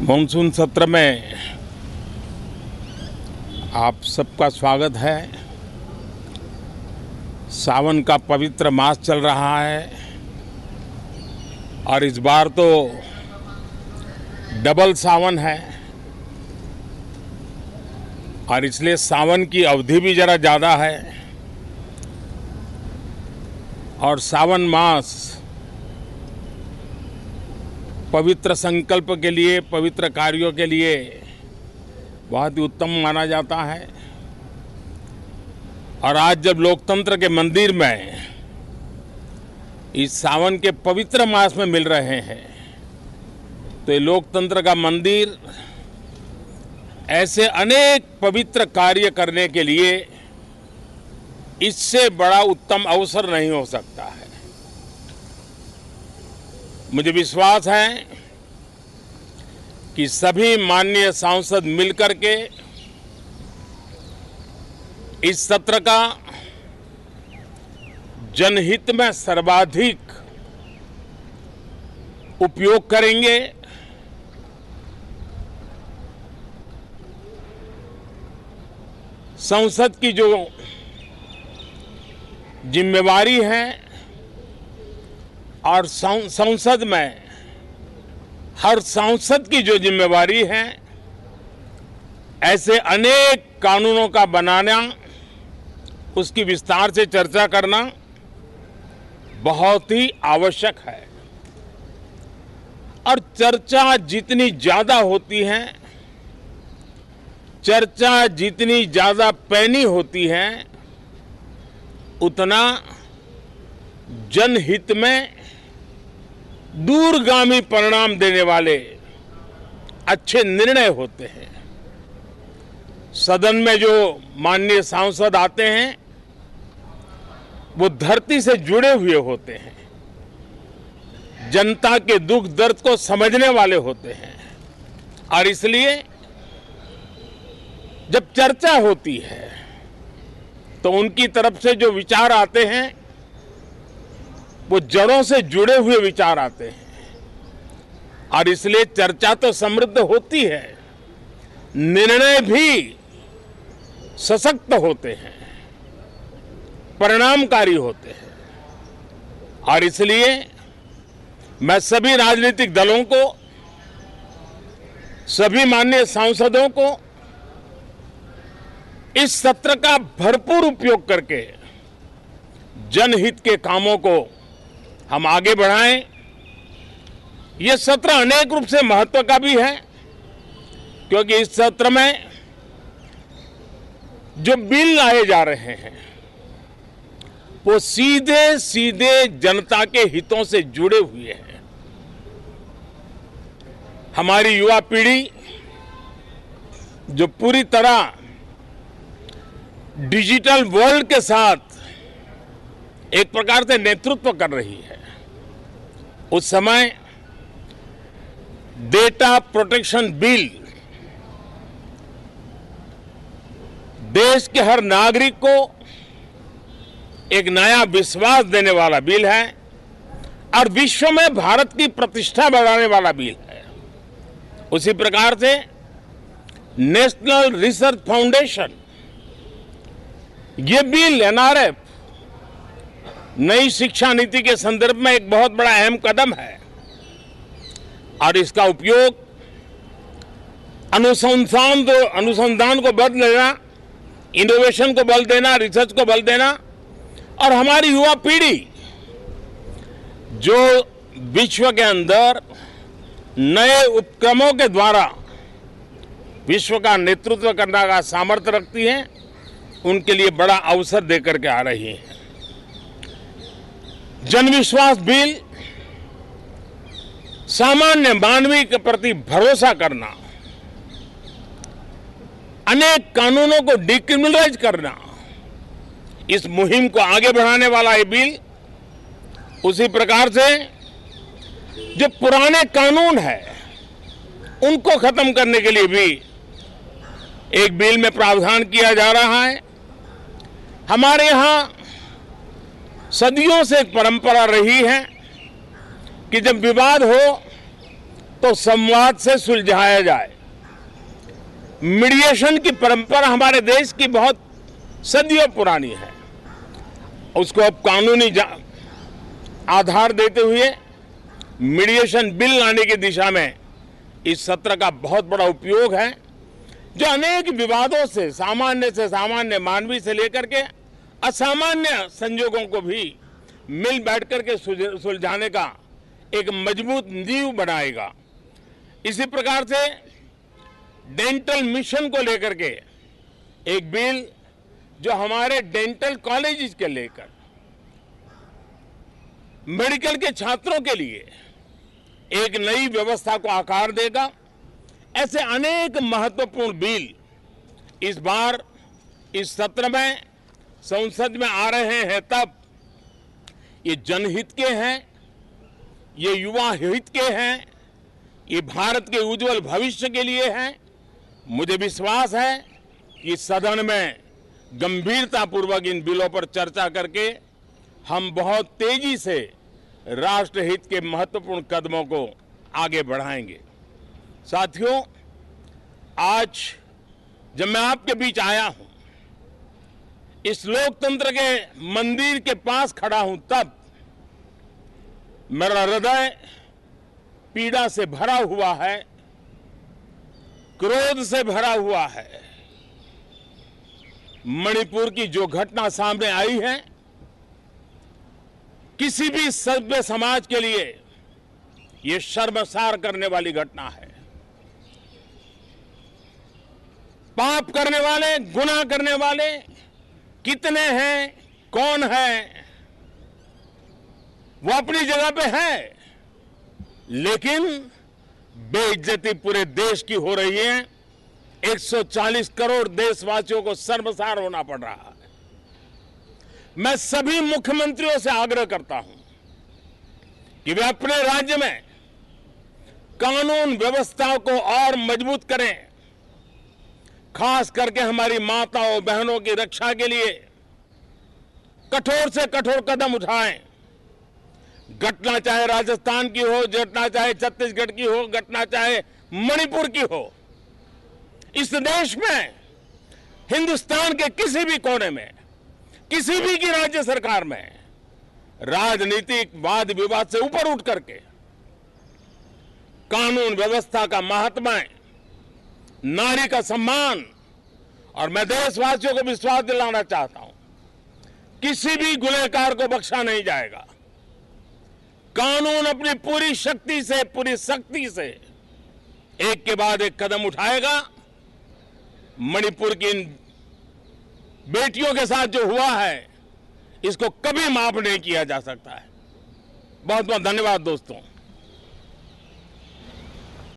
Monsoon सत्र में आप सबका स्वागत है। सावन का पवित्र मास चल रहा है और इस बार तो डबल सावन है और इसलिए सावन की अवधि भी ज़रा ज़्यादा है और सावन मास पवित्र संकल्प के लिए, पवित्र कार्यों के लिए बहुत ही उत्तम माना जाता है। और आज जब लोकतंत्र के मंदिर में इस सावन के पवित्र मास में मिल रहे हैं तो ये लोकतंत्र का मंदिर ऐसे अनेक पवित्र कार्य करने के लिए इससे बड़ा उत्तम अवसर नहीं हो सकता है। मुझे विश्वास है कि सभी माननीय सांसद मिलकर के इस सत्र का जनहित में सर्वाधिक उपयोग करेंगे। संसद की जो जिम्मेवारी है और संसद में हर सांसद की जो जिम्मेवारी है, ऐसे अनेक कानूनों का बनाना, उसकी विस्तार से चर्चा करना बहुत ही आवश्यक है। और चर्चा जितनी ज्यादा होती है, चर्चा जितनी ज्यादा पैनी होती है, उतना जनहित में दूरगामी परिणाम देने वाले अच्छे निर्णय होते हैं। सदन में जो माननीय सांसद आते हैं वो धरती से जुड़े हुए होते हैं, जनता के दुख दर्द को समझने वाले होते हैं और इसलिए जब चर्चा होती है तो उनकी तरफ से जो विचार आते हैं वो जड़ों से जुड़े हुए विचार आते हैं और इसलिए चर्चा तो समृद्ध होती है, निर्णय भी सशक्त होते हैं, परिणामकारी होते हैं। और इसलिए मैं सभी राजनीतिक दलों को, सभी माननीय सांसदों को इस सत्र का भरपूर उपयोग करके जनहित के कामों को हम आगे बढ़ाएं। यह सत्र अनेक रूप से महत्व का भी है क्योंकि इस सत्र में जो बिल लाए जा रहे हैं वो सीधे सीधे जनता के हितों से जुड़े हुए हैं। हमारी युवा पीढ़ी जो पूरी तरह डिजिटल वर्ल्ड के साथ एक प्रकार से नेतृत्व कर रही है, उस समय डेटा प्रोटेक्शन बिल देश के हर नागरिक को एक नया विश्वास देने वाला बिल है और विश्व में भारत की प्रतिष्ठा बढ़ाने वाला बिल है। उसी प्रकार से नेशनल रिसर्च फाउंडेशन, ये बिल एनआरएफ नई शिक्षा नीति के संदर्भ में एक बहुत बड़ा अहम कदम है और इसका उपयोग अनुसंधान को बल देना, इनोवेशन को बल देना, रिसर्च को बल देना और हमारी युवा पीढ़ी जो विश्व के अंदर नए उपक्रमों के द्वारा विश्व का नेतृत्व करने का सामर्थ्य रखती है, उनके लिए बड़ा अवसर देकर के आ रही है। जनविश्वास बिल सामान्य मानवीय के प्रति भरोसा करना, अनेक कानूनों को डिक्रिमिनलाइज करना, इस मुहिम को आगे बढ़ाने वाला ये बिल, उसी प्रकार से जो पुराने कानून है उनको खत्म करने के लिए भी एक बिल में प्रावधान किया जा रहा है। हमारे यहां सदियों से एक परंपरा रही है कि जब विवाद हो तो संवाद से सुलझाया जाए। मीडिएशन की परंपरा हमारे देश की बहुत सदियों पुरानी है। उसको अब कानूनी आधार देते हुए मीडिएशन बिल लाने की दिशा में इस सत्र का बहुत बड़ा उपयोग है, जो अनेक विवादों से सामान्य मानवीय से लेकर के असामान्य संजोगों को भी मिल बैठ करके सुलझाने का एक मजबूत नींव बनाएगा। इसी प्रकार से डेंटल मिशन को लेकर के एक बिल जो हमारे डेंटल कॉलेजेस के लेकर मेडिकल के छात्रों के लिए एक नई व्यवस्था को आकार देगा। ऐसे अनेक महत्वपूर्ण बिल इस बार इस सत्र में संसद में आ रहे हैं। तब ये जनहित के हैं, ये युवा हित के हैं, ये भारत के उज्जवल भविष्य के लिए हैं। मुझे विश्वास है कि सदन में गंभीरतापूर्वक इन बिलों पर चर्चा करके हम बहुत तेजी से राष्ट्रहित के महत्वपूर्ण कदमों को आगे बढ़ाएंगे। साथियों, आज जब मैं आपके बीच आया हूं, इस लोकतंत्र के मंदिर के पास खड़ा हूं, तब मेरा हृदय पीड़ा से भरा हुआ है, क्रोध से भरा हुआ है। मणिपुर की जो घटना सामने आई है, किसी भी सभ्य समाज के लिए यह शर्मसार करने वाली घटना है। पाप करने वाले, गुनाह करने वाले कितने हैं, कौन है, वो अपनी जगह पे है, लेकिन बेइज्जती पूरे देश की हो रही है। 140 करोड़ देशवासियों को शर्मसार होना पड़ रहा है। मैं सभी मुख्यमंत्रियों से आग्रह करता हूं कि वे अपने राज्य में कानून व्यवस्था को और मजबूत करें। खास करके हमारी माताओं बहनों की रक्षा के लिए कठोर से कठोर कदम उठाएं। घटना चाहे राजस्थान की हो, घटना चाहे छत्तीसगढ़ की हो, घटना चाहे मणिपुर की हो, इस देश में, हिंदुस्तान के किसी भी कोने में, किसी भी की राज्य सरकार में राजनीतिक वाद विवाद से ऊपर उठ करके कानून व्यवस्था का महात्म्य, नारी का सम्मान, और मैं देशवासियों को विश्वास दिलाना चाहता हूं, किसी भी गुनहगार को बख्शा नहीं जाएगा। कानून अपनी पूरी शक्ति से, पूरी सख्ती से एक के बाद एक कदम उठाएगा। मणिपुर की इन बेटियों के साथ जो हुआ है, इसको कभी माफ नहीं किया जा सकता है। बहुत बहुत धन्यवाद दोस्तों।